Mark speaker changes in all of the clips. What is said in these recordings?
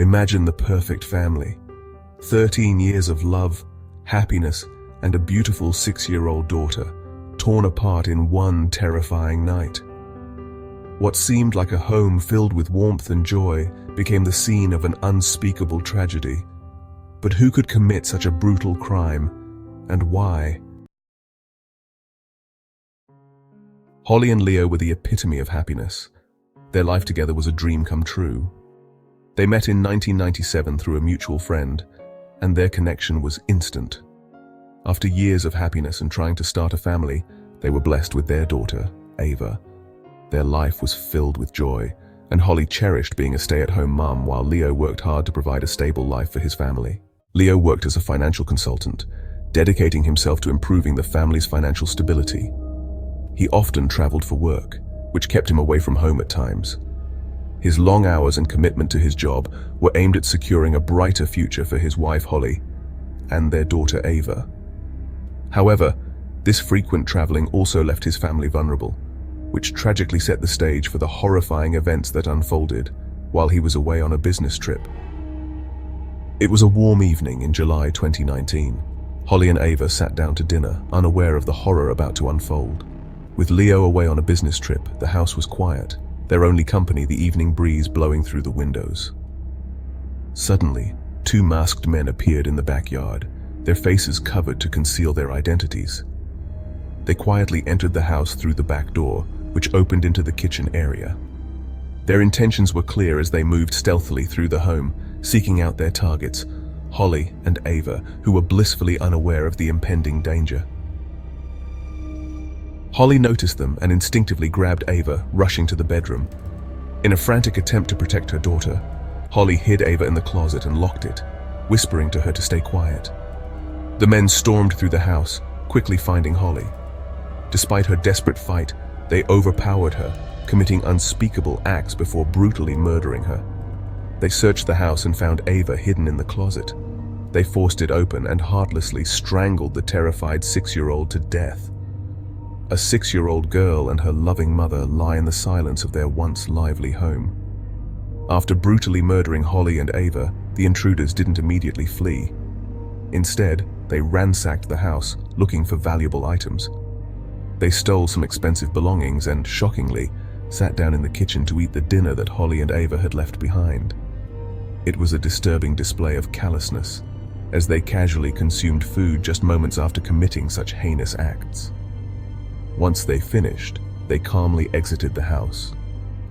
Speaker 1: Imagine the perfect family. 13 years of love, happiness, and a beautiful 6-year-old daughter, torn apart in one terrifying night. What seemed like a home filled with warmth and joy became the scene of an unspeakable tragedy. But who could commit such a brutal crime, and why? Holly and Leo were the epitome of happiness. Their life together was a dream come true. They met in 1997 through a mutual friend, and their connection was instant. After years of happiness and trying to start a family, they were blessed with their daughter, Ava. Their life was filled with joy, and Holly cherished being a stay-at-home mum while Leo worked hard to provide a stable life for his family. Leo worked as a financial consultant, dedicating himself to improving the family's financial stability. He often traveled for work, which kept him away from home at times. His long hours and commitment to his job were aimed at securing a brighter future for his wife Holly and their daughter Ava. However, this frequent traveling also left his family vulnerable, which tragically set the stage for the horrifying events that unfolded while he was away on a business trip. It was a warm evening in July 2019. Holly and Ava sat down to dinner, unaware of the horror about to unfold. With Leo away on a business trip, the house was quiet, their only company the evening breeze blowing through the windows. Suddenly, 2 masked men appeared in the backyard, their faces covered to conceal their identities. They quietly entered the house through the back door, which opened into the kitchen area. Their intentions were clear as they moved stealthily through the home, seeking out their targets, Holly and Ava, who were blissfully unaware of the impending danger. Holly noticed them and instinctively grabbed Ava, rushing to the bedroom. In a frantic attempt to protect her daughter, Holly hid Ava in the closet and locked it, whispering to her to stay quiet. The men stormed through the house, quickly finding Holly. Despite her desperate fight, they overpowered her, committing unspeakable acts before brutally murdering her. They searched the house and found Ava hidden in the closet. They forced it open and heartlessly strangled the terrified 6-year-old to death. A 6-year-old girl and her loving mother lie in the silence of their once lively home. After brutally murdering Holly and Ava, the intruders didn't immediately flee. Instead, they ransacked the house, looking for valuable items. They stole some expensive belongings and, shockingly, sat down in the kitchen to eat the dinner that Holly and Ava had left behind. It was a disturbing display of callousness, as they casually consumed food just moments after committing such heinous acts. Once they finished, they calmly exited the house,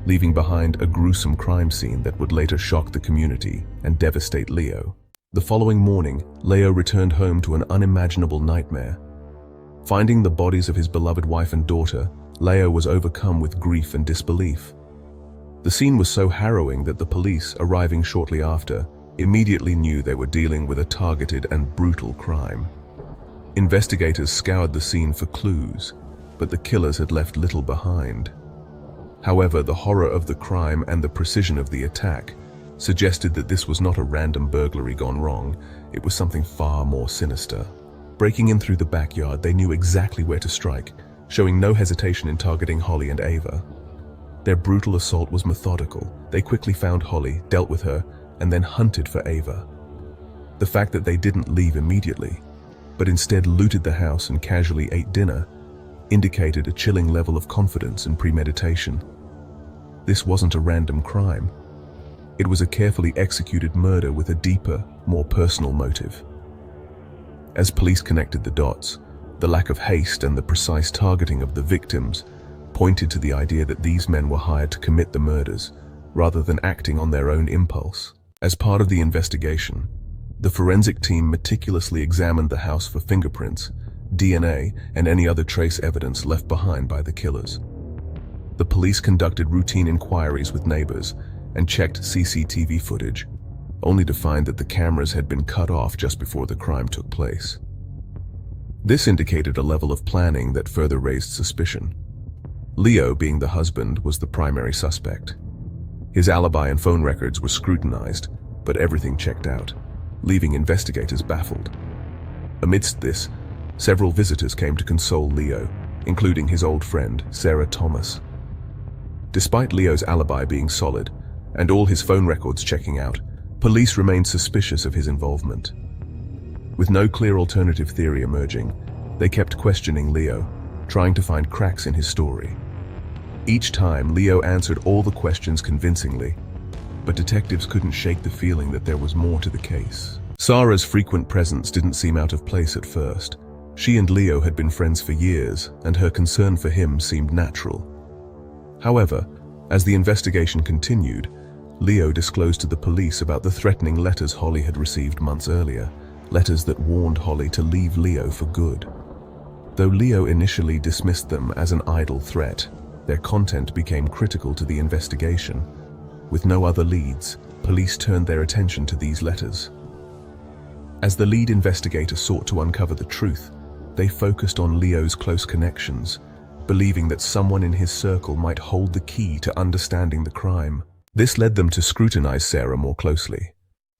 Speaker 1: leaving behind a gruesome crime scene that would later shock the community and devastate Leo. The following morning, Leo returned home to an unimaginable nightmare. Finding the bodies of his beloved wife and daughter, Leo was overcome with grief and disbelief. The scene was so harrowing that the police, arriving shortly after, immediately knew they were dealing with a targeted and brutal crime. Investigators scoured the scene for clues, but the killers had left little behind. However, the horror of the crime and the precision of the attack suggested that this was not a random burglary gone wrong, it was something far more sinister. Breaking in through the backyard, they knew exactly where to strike, showing no hesitation in targeting Holly and Ava. Their brutal assault was methodical. They quickly found Holly, dealt with her, and then hunted for Ava. The fact that they didn't leave immediately, but instead looted the house and casually ate dinner, indicated a chilling level of confidence and premeditation. This wasn't a random crime. It was a carefully executed murder with a deeper, more personal motive. As police connected the dots, the lack of haste and the precise targeting of the victims pointed to the idea that these men were hired to commit the murders, rather than acting on their own impulse. As part of the investigation, the forensic team meticulously examined the house for fingerprints, DNA, and any other trace evidence left behind by the killers. The police conducted routine inquiries with neighbors and checked CCTV footage, only to find that the cameras had been cut off just before the crime took place. This indicated a level of planning that further raised suspicion. Leo, being the husband, was the primary suspect. His alibi and phone records were scrutinized, but everything checked out, leaving investigators baffled. Amidst this, several visitors came to console Leo, including his old friend, Sarah Thomas. Despite Leo's alibi being solid, and all his phone records checking out, Police remained suspicious of his involvement. With no clear alternative theory emerging, they kept questioning Leo, trying to find cracks in his story. Each time, Leo answered all the questions convincingly, but detectives couldn't shake the feeling that there was more to the case. Sarah's frequent presence didn't seem out of place at first. She and Leo had been friends for years, and her concern for him seemed natural. However, as the investigation continued, Leo disclosed to the police about the threatening letters Holly had received months earlier, letters that warned Holly to leave Leo for good. Though Leo initially dismissed them as an idle threat, their content became critical to the investigation. With no other leads, police turned their attention to these letters. As the lead investigator sought to uncover the truth, they focused on Leo's close connections, believing that someone in his circle might hold the key to understanding the crime. This led them to scrutinize Sarah more closely.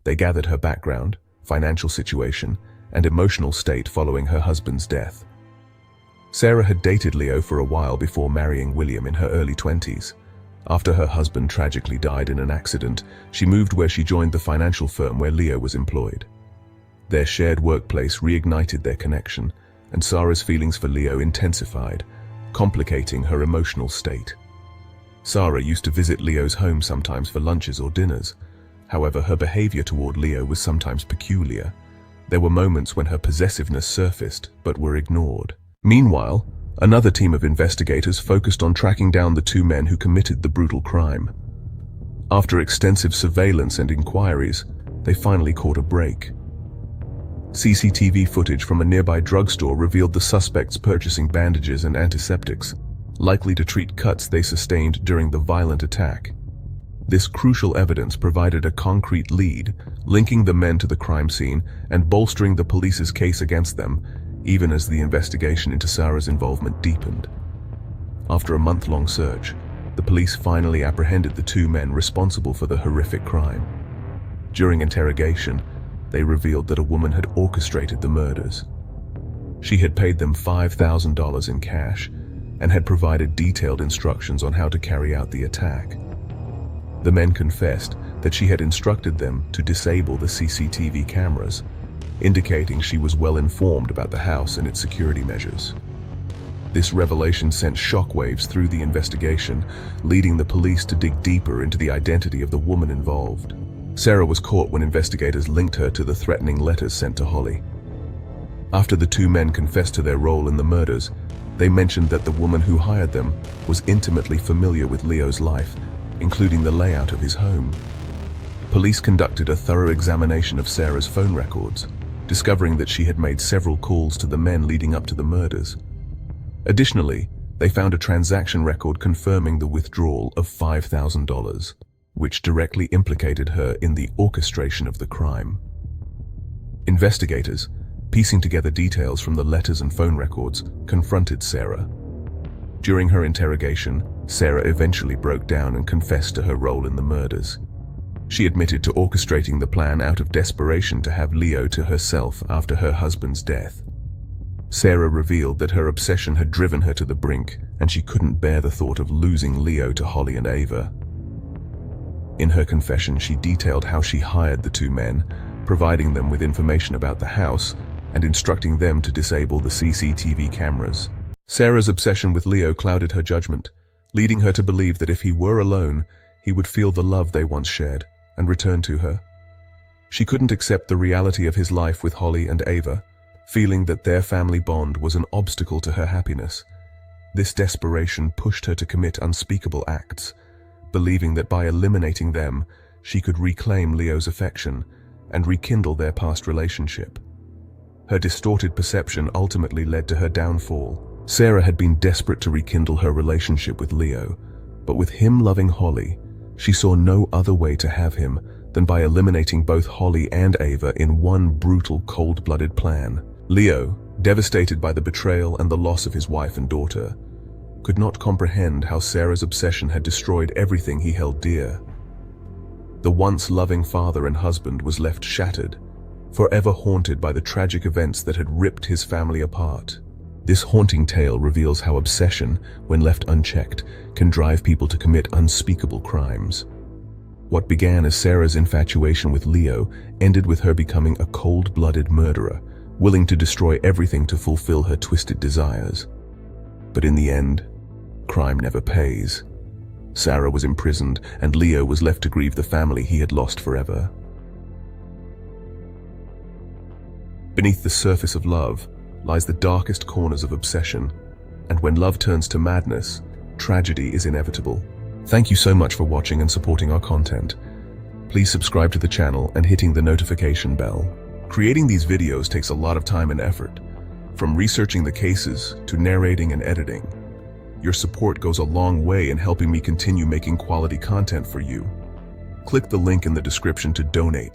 Speaker 1: They gathered her background, financial situation, and emotional state following her husband's death. Sarah had dated Leo for a while before marrying William in her early 20s. After her husband tragically died in an accident, she moved where she joined the financial firm where Leo was employed. Their shared workplace reignited their connection, and Sarah's feelings for Leo intensified, complicating her emotional state. Sarah used to visit Leo's home sometimes for lunches or dinners. However, her behavior toward Leo was sometimes peculiar. There were moments when her possessiveness surfaced, but were ignored. Meanwhile, another team of investigators focused on tracking down the two men who committed the brutal crime. After extensive surveillance and inquiries, they finally caught a break. CCTV footage from a nearby drugstore revealed the suspects purchasing bandages and antiseptics, likely to treat cuts they sustained during the violent attack. This crucial evidence provided a concrete lead, linking the men to the crime scene and bolstering the police's case against them, even as the investigation into Sarah's involvement deepened. After a month-long search, the police finally apprehended the two men responsible for the horrific crime. During interrogation, they revealed that a woman had orchestrated the murders. She had paid them $5,000 in cash and had provided detailed instructions on how to carry out the attack. The men confessed that she had instructed them to disable the CCTV cameras, indicating she was well informed about the house and its security measures. This revelation sent shockwaves through the investigation, leading the police to dig deeper into the identity of the woman involved. Sarah was caught when investigators linked her to the threatening letters sent to Holly. After the two men confessed to their role in the murders, they mentioned that the woman who hired them was intimately familiar with Leo's life, including the layout of his home. Police conducted a thorough examination of Sarah's phone records, discovering that she had made several calls to the men leading up to the murders. Additionally, they found a transaction record confirming the withdrawal of $5,000, which directly implicated her in the orchestration of the crime. Investigators, piecing together details from the letters and phone records, confronted Sarah. During her interrogation, Sarah eventually broke down and confessed to her role in the murders. She admitted to orchestrating the plan out of desperation to have Leo to herself after her husband's death. Sarah revealed that her obsession had driven her to the brink, and she couldn't bear the thought of losing Leo to Holly and Ava. In her confession, she detailed how she hired the two men, providing them with information about the house and instructing them to disable the CCTV cameras. Sarah's obsession with Leo clouded her judgment, leading her to believe that if he were alone, he would feel the love they once shared and return to her. She couldn't accept the reality of his life with Holly and Ava, feeling that their family bond was an obstacle to her happiness. This desperation pushed her to commit unspeakable acts, believing that by eliminating them, she could reclaim Leo's affection and rekindle their past relationship. Her distorted perception ultimately led to her downfall. Sarah had been desperate to rekindle her relationship with Leo, but with him loving Holly, she saw no other way to have him than by eliminating both Holly and Ava in one brutal, cold-blooded plan. Leo, devastated by the betrayal and the loss of his wife and daughter, could not comprehend how Sarah's obsession had destroyed everything he held dear. The once loving father and husband was left shattered, forever haunted by the tragic events that had ripped his family apart. This haunting tale reveals how obsession, when left unchecked, can drive people to commit unspeakable crimes. What began as Sarah's infatuation with Leo ended with her becoming a cold-blooded murderer, willing to destroy everything to fulfill her twisted desires. But in the end, crime never pays. Sarah was imprisoned, and Leo was left to grieve the family he had lost forever. Beneath the surface of love lies the darkest corners of obsession, and when love turns to madness, tragedy is inevitable. Thank you so much for watching and supporting our content. Please subscribe to the channel and hitting the notification bell. Creating these videos takes a lot of time and effort, from researching the cases to narrating and editing. Your support goes a long way in helping me continue making quality content for you. Click the link in the description to donate.